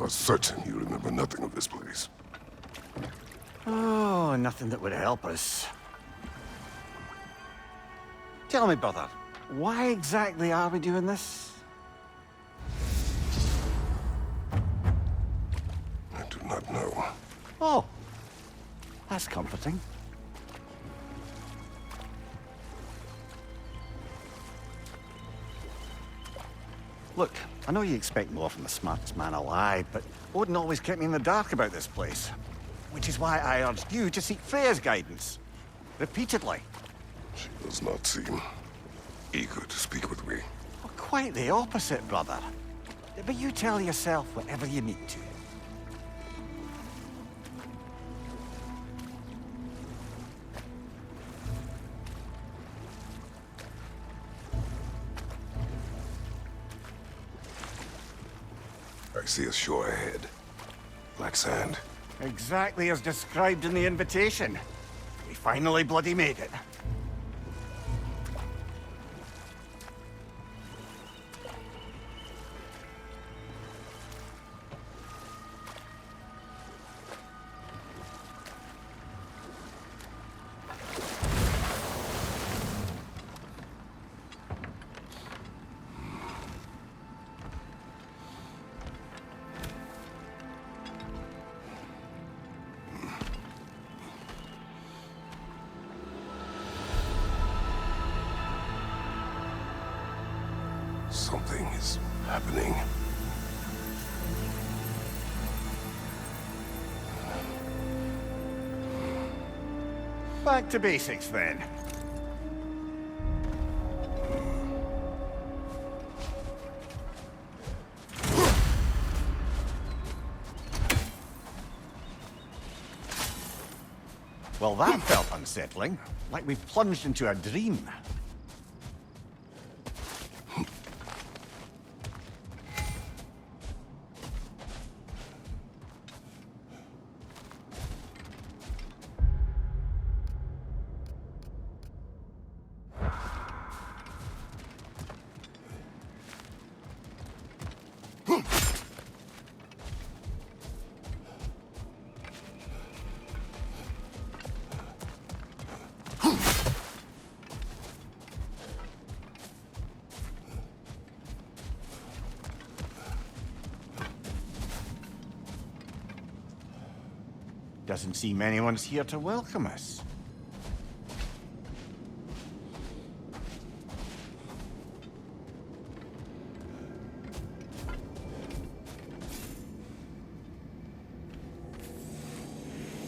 are certain you remember nothing of this place. Oh, nothing that would help us. Tell me, brother, why exactly are we doing this? I do not know. Oh, that's comforting. Look, I know you expect more from the smartest man alive, but Odin always kept me in the dark about this place. Which is why I urged you to seek Freya's guidance. Repeatedly. She does not seem eager to speak with me. Well, quite the opposite, brother. But you tell yourself whatever you need to. I see a shore ahead. Black sand. Exactly as described in the invitation. We finally bloody made it. Something is happening. Back to basics, then. Well, that felt unsettling. Like we plunged into a dream. Doesn't seem anyone's here to welcome us.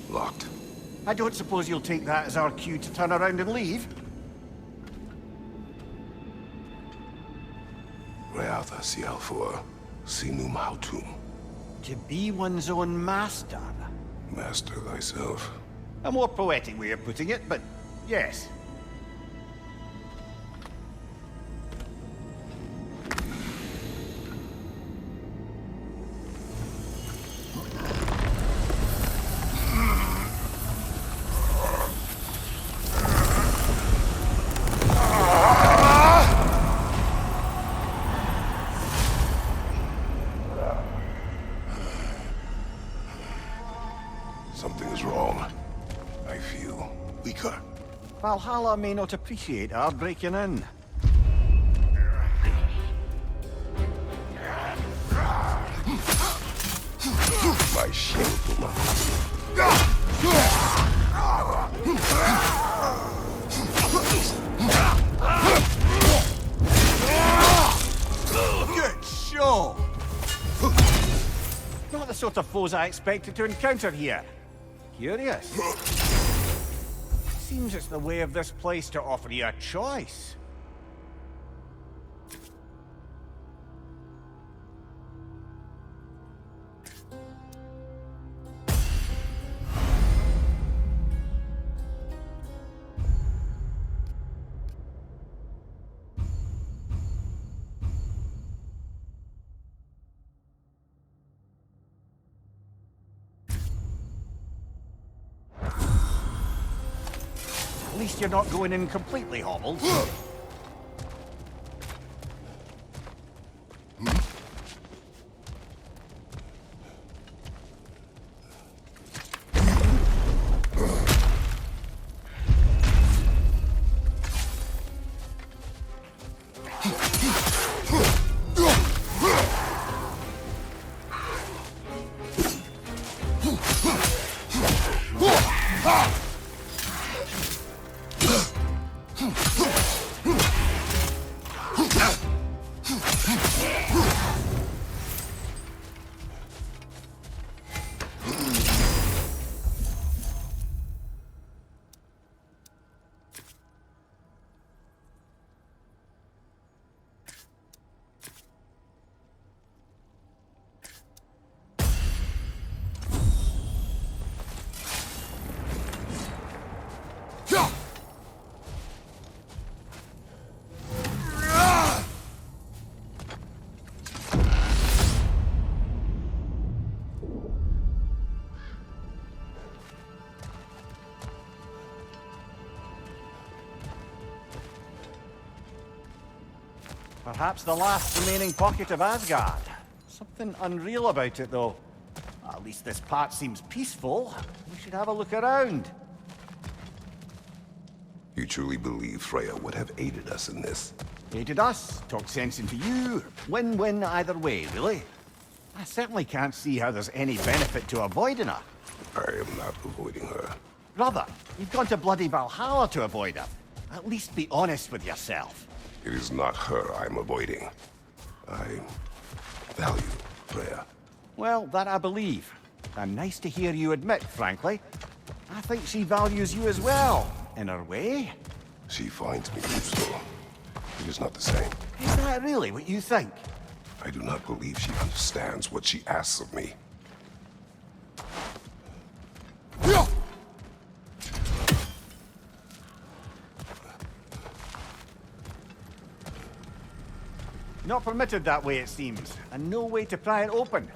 Locked. I don't suppose you'll take that as our cue to turn around and leave? Reatha Sialfor, Sinum Hautum. To be one's own master. Master thyself. A more poetic way of putting it, but yes. Something is wrong. I feel weaker. Valhalla may not appreciate our breaking in. My shield will Good show! Not the sort of foes I expected to encounter here. Curious. Seems it's the way of this place to offer you a choice. At least you're not going in completely hobbled. Perhaps the last remaining pocket of Asgard. Something unreal about it, though. At least this part seems peaceful. We should have a look around. You truly believe Freya would have aided us in this? Aided us, talked sense into you. Win-win either way, really. I certainly can't see how there's any benefit to avoiding her. I am not avoiding her. Brother, you've gone to bloody Valhalla to avoid her. At least be honest with yourself. It is not her I'm avoiding. I value Freya. Well, that I believe. And nice to hear you admit, frankly. I think she values you as well, in her way. She finds me useful. It is not the same. Is that really what you think? I do not believe she understands what she asks of me. Not permitted that way, it seems. And no way to pry it open.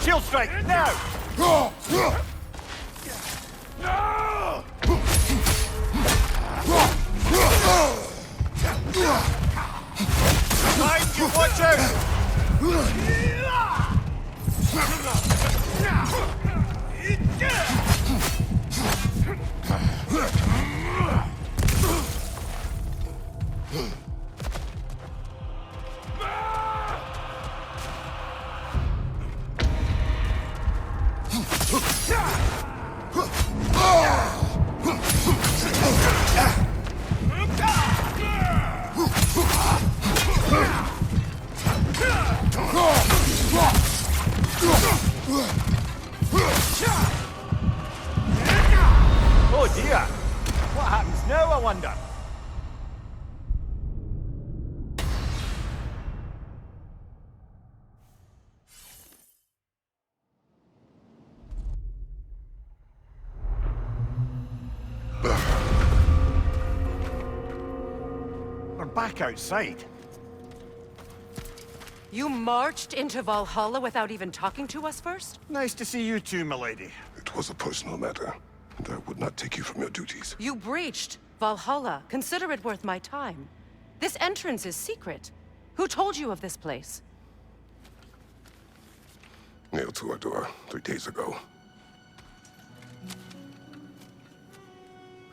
Shield strike, now! Mind you, watch out! Oh dear! What happens now, I wonder? We're back outside. You marched into Valhalla without even talking to us first? Nice to see you too, milady. It was a personal matter, and I would not take you from your duties. You breached Valhalla. Consider it worth my time. This entrance is secret. Who told you of this place? Nailed to our door 3 days ago.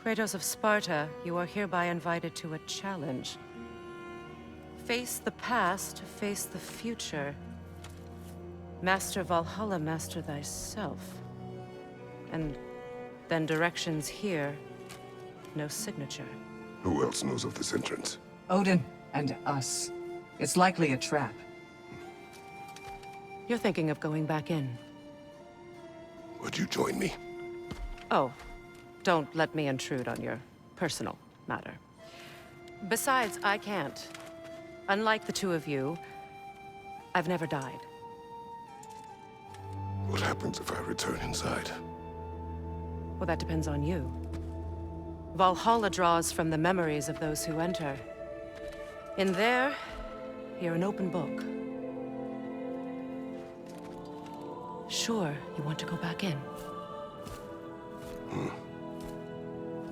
Kratos of Sparta, you are hereby invited to a challenge. Face the past, face the future. Master Valhalla, master thyself. And then directions here, no signature. Who else knows of this entrance? Odin and us. It's likely a trap. You're thinking of going back in. Would you join me? Oh, don't let me intrude on your personal matter. Besides, I can't. Unlike the two of you, I've never died. What happens if I return inside? Well, that depends on you. Valhalla draws from the memories of those who enter. In there, you're an open book. Sure, you want to go back in.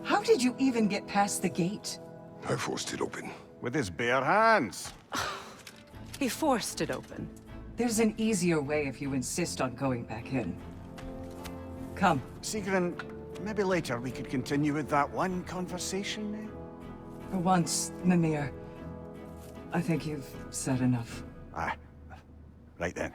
How did you even get past the gate? I forced it open. With his bare hands. He forced it open. There's an easier way if you insist on going back in. Come. Sigrun, maybe later we could continue with that one conversation, eh? For once, Mimir. I think you've said enough. Aye. Right then.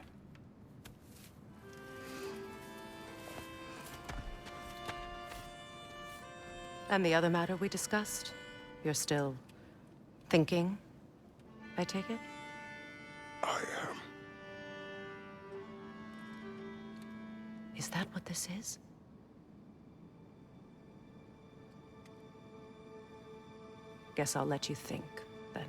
And the other matter we discussed? You're still thinking, I take it? I am. Is that what this is? Guess I'll let you think, then.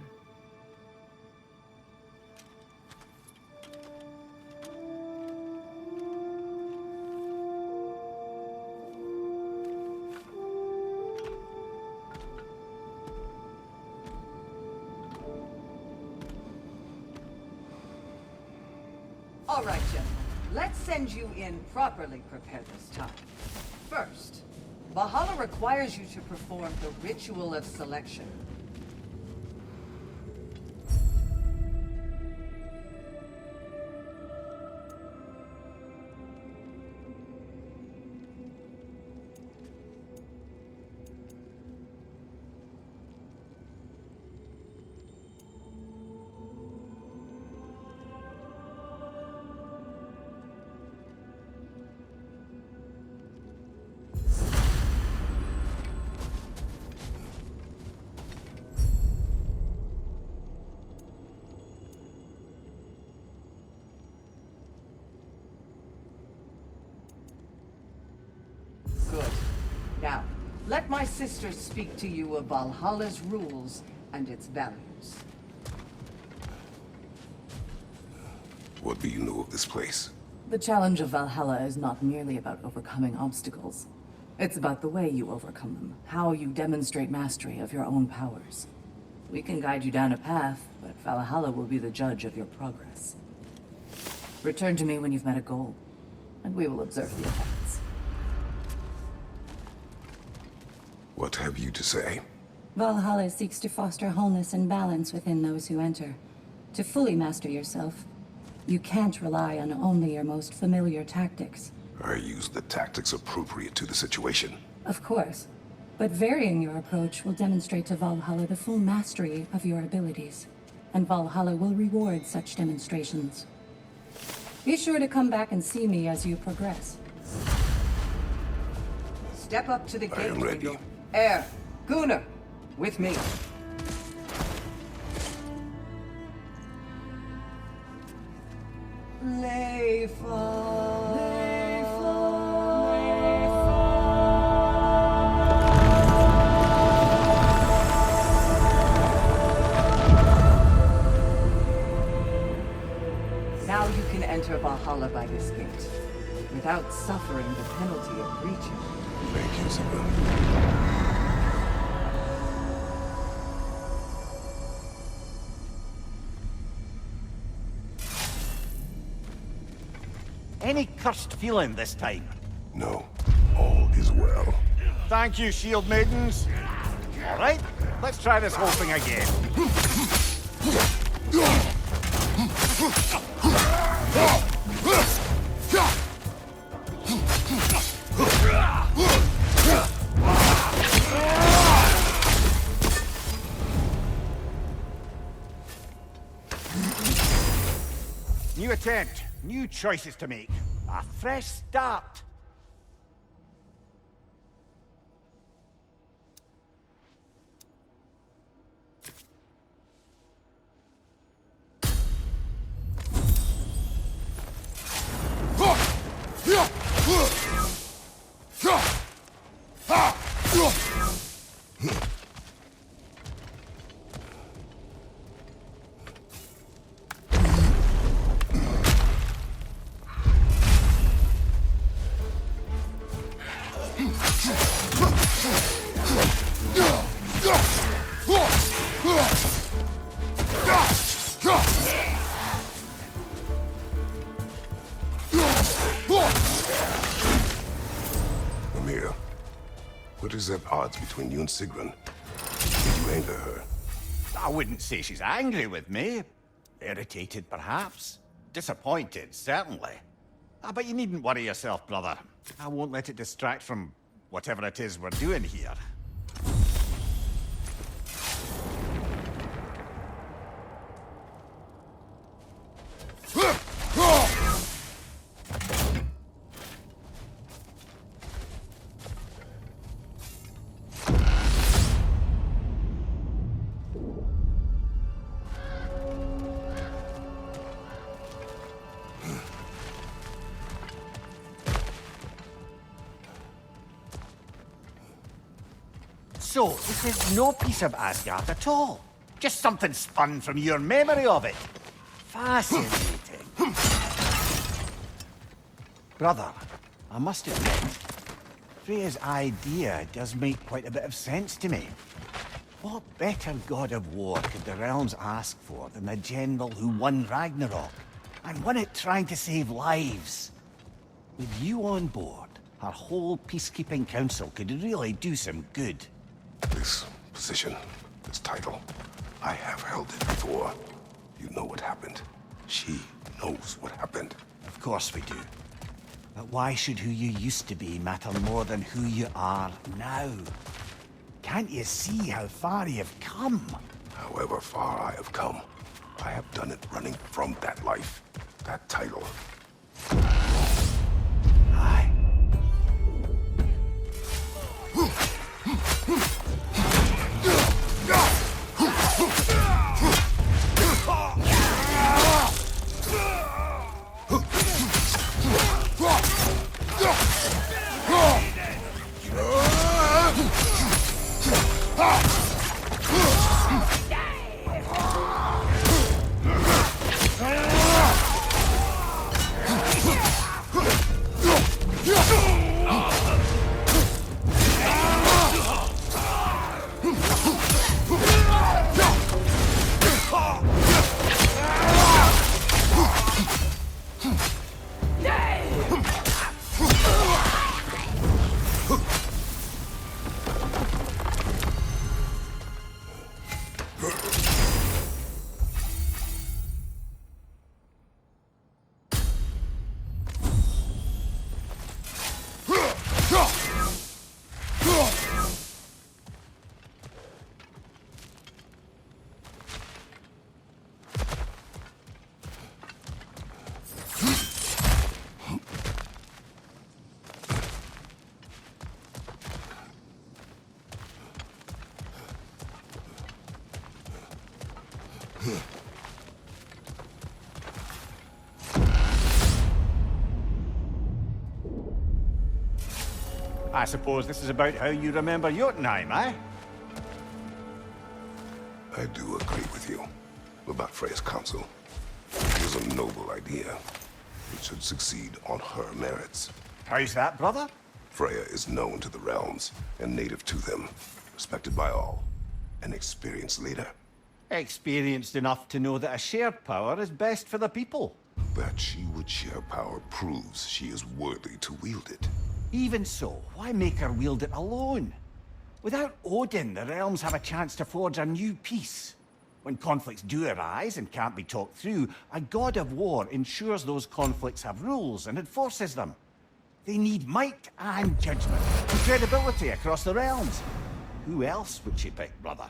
All right, gentlemen. Let's send you in properly prepared this time. First, Valhalla requires you to perform the ritual of selection. Good. Now, let my sister speak to you of Valhalla's rules and its values. What do you know of this place? The challenge of Valhalla is not merely about overcoming obstacles. It's about the way you overcome them, how you demonstrate mastery of your own powers. We can guide you down a path, but Valhalla will be the judge of your progress. Return to me when you've met a goal, and we will observe the effects. What have you to say? Valhalla seeks to foster wholeness and balance within those who enter. To fully master yourself, you can't rely on only your most familiar tactics. I use the tactics appropriate to the situation. Of course, but varying your approach will demonstrate to Valhalla the full mastery of your abilities, and Valhalla will reward such demonstrations. Be sure to come back and see me as you progress. Step up to the I gate. am ready. Air, Gunnar, with me. Now you can enter Valhalla by this gate, without suffering the penalty of breaching. Thank you, Sigmund. Any cursed feeling this time? No, all is well. Thank you, shield maidens. All right, let's try this whole thing again. New attempt, new choices to make. A fresh start. Amir, what is that odds between you and Sigrun? Did you anger her? I wouldn't say she's angry with me. Irritated, perhaps. Disappointed, certainly. But you needn't worry yourself, brother. I won't let it distract from whatever it is we're doing here. So, this is no piece of Asgard at all. Just something spun from your memory of it. Fascinating. Brother, I must admit, Freya's idea does make quite a bit of sense to me. What better god of war could the realms ask for than the general who won Ragnarok, and won it trying to save lives? With you on board, our whole peacekeeping council could really do some good. This position, this title, I have held it before. You know what happened. She knows what happened. Of course we do. But why should who you used to be matter more than who you are now? Can't you see how far you've come? However far I have come, I have done it running from that life, that title. Aye. I suppose this is about how you remember Jotunheim, eh? I do agree with you about Freya's council. It is a noble idea. It should succeed on her merits. How's that, brother? Freya is known to the realms and native to them, respected by all, an experienced leader. Experienced enough to know that a shared power is best for the people. That she would share power proves she is worthy to wield it. Even so, why make her wield it alone? Without Odin, the realms have a chance to forge a new peace. When conflicts do arise and can't be talked through, a god of war ensures those conflicts have rules and enforces them. They need might and judgment, and credibility across the realms. Who else would she pick, brother?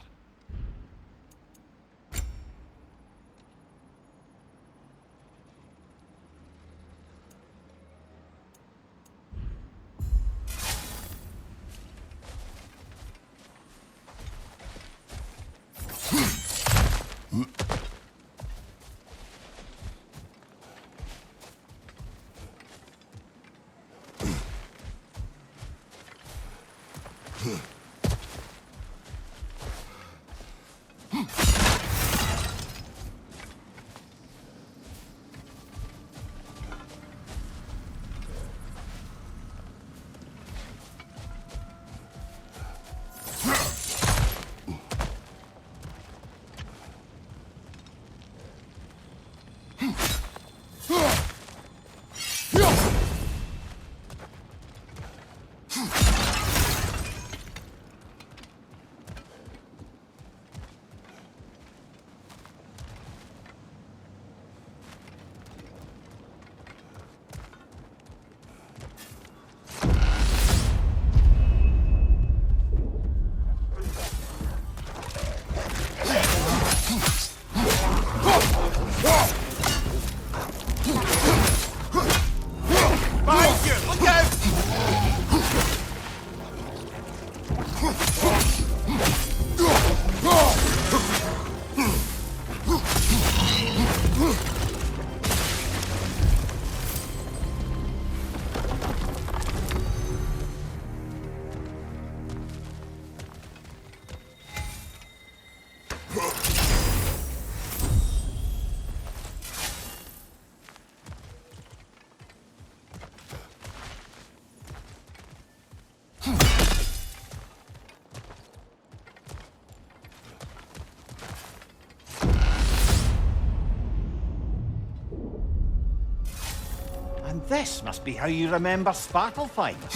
And this must be how you remember sparkle fights.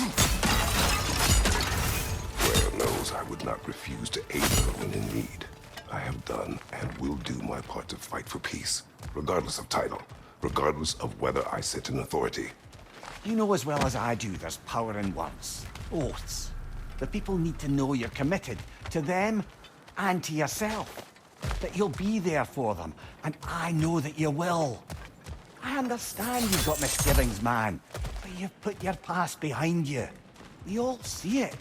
Where knows I would not refuse to aid her when in need. I have done and will do my part to fight for peace, regardless of title, regardless of whether I sit in authority. You know as well as I do there's power in words, oaths. The people need to know you're committed to them and to yourself. That you'll be there for them, and I know that you will. I understand you've got misgivings, man, but you've put your past behind you. We all see it.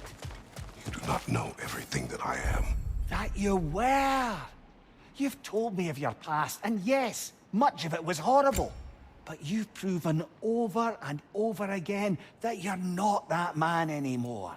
You do not know everything that I am. That you were. You've told me of your past, and yes, much of it was horrible. But you've proven over and over again that you're not that man anymore.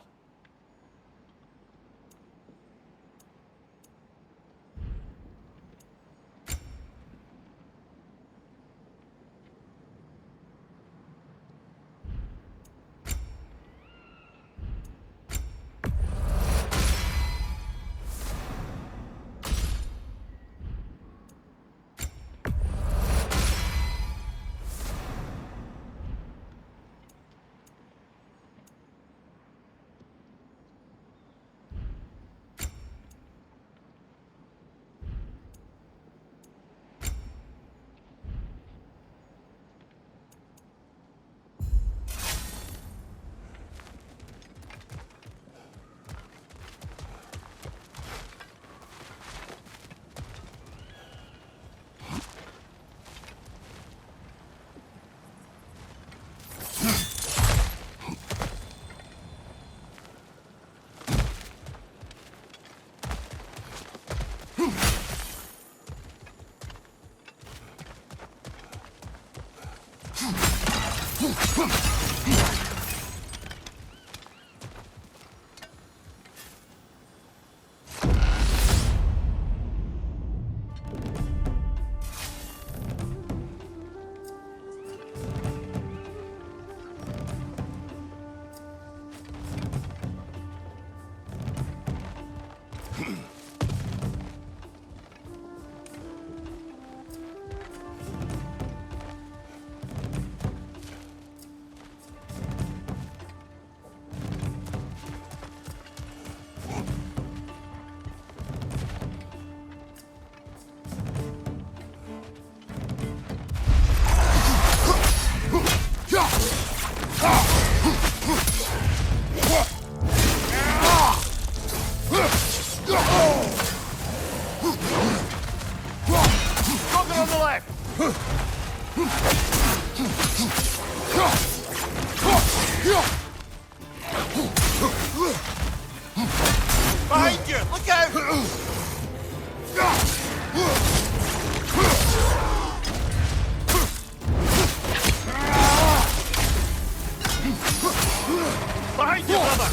Behind you! Look out! Behind you, brother!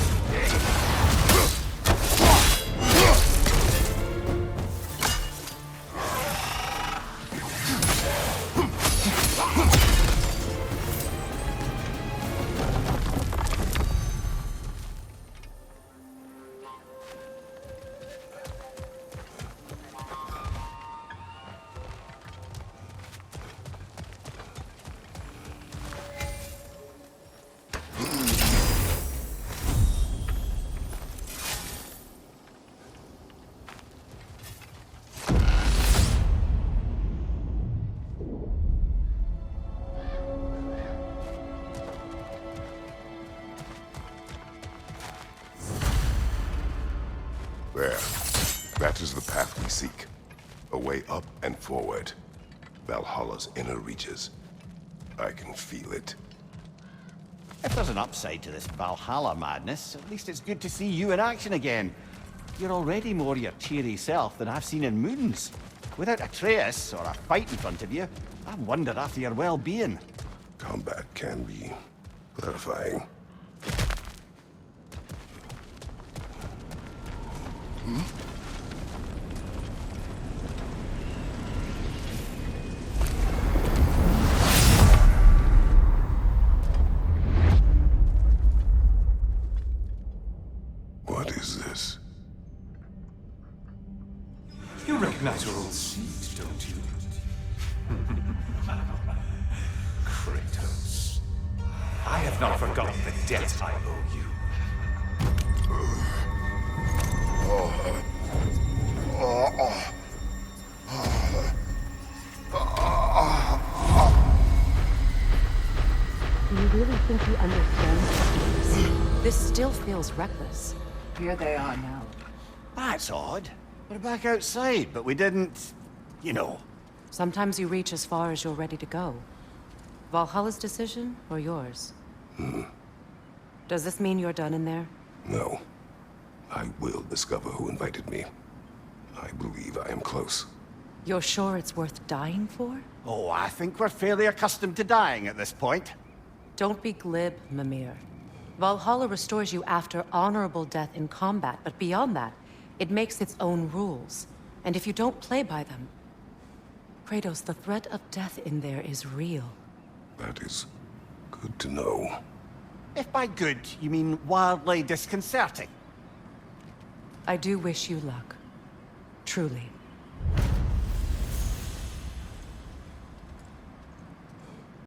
There. That is the path we seek. A way up and forward. Valhalla's inner reaches. I can feel it. If there's an upside to this Valhalla madness, at least it's good to see you in action again. You're already more your cheery self than I've seen in moons. Without Atreus, or a fight in front of you, I wonder after your well-being. Combat can be clarifying. What is this? You recognize your old seat, don't you? Kratos. I have not forgotten the debt I owe you. Do you really think he understands? This still feels reckless. Here they are now. That's odd. We're back outside, but we didn't... you know. Sometimes you reach as far as you're ready to go. Valhalla's decision, or yours? Does this mean you're done in there? No. I will discover who invited me. I believe I am close. You're sure it's worth dying for? Oh, I think we're fairly accustomed to dying at this point. Don't be glib, Mimir. Valhalla restores you after honorable death in combat, but beyond that, it makes its own rules. And if you don't play by them... Kratos, the threat of death in there is real. That is good to know. If by good, you mean wildly disconcerting. I do wish you luck. Truly.